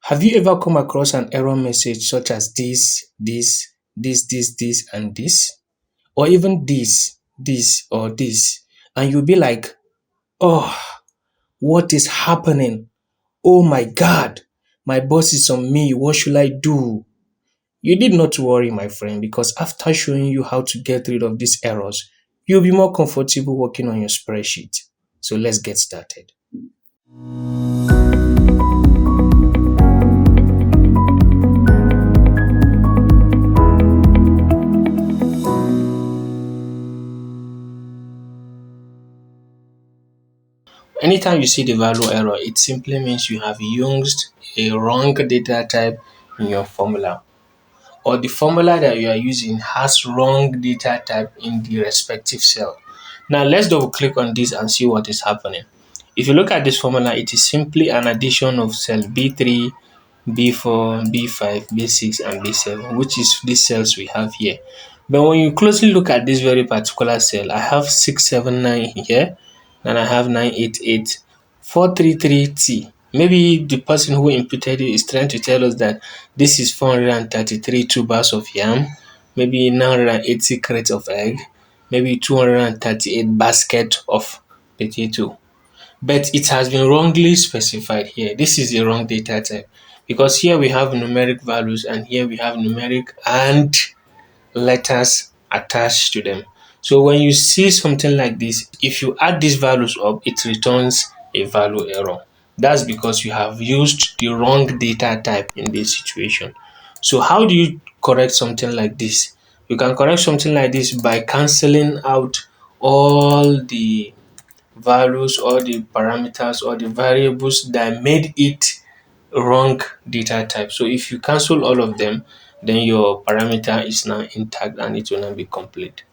Have you ever come across an error message such as this, and this? Or even this, or this? And you'll be like, oh, what is happening? Oh my God, my boss is on me. What should I do? You need not to worry, my friend, because after showing you how to get rid of these errors, you'll be more comfortable working on your spreadsheet. So let's get started. Anytime you see the value error, it simply means you have used a wrong data type in your formula, or the formula that you are using has wrong data type in the respective cell. Now let's double click on this and see what is happening. If you look at this formula, it is simply an addition of cell B3, B4, B5, B6, and B7, which is these cells we have here. But when you closely look at this very particular cell, I have 679 here, and I have 988, 433T. Maybe the person who imputed it is trying to tell us that this is 433 tubers of yam, maybe 980 crates of egg, maybe 238 basket of potato. But it has been wrongly specified here. This is the wrong data type, because here we have numeric values and here we have numeric and letters attached to them. So when you see something like this, if you add these values up, it returns a value error. That's because you have used the wrong data type in this situation. So how do you correct something like this? You can correct something like this by cancelling out all the values or the parameters or the variables that made it wrong data type. So if you cancel all of them, then your parameter is now intact and it will not be complete.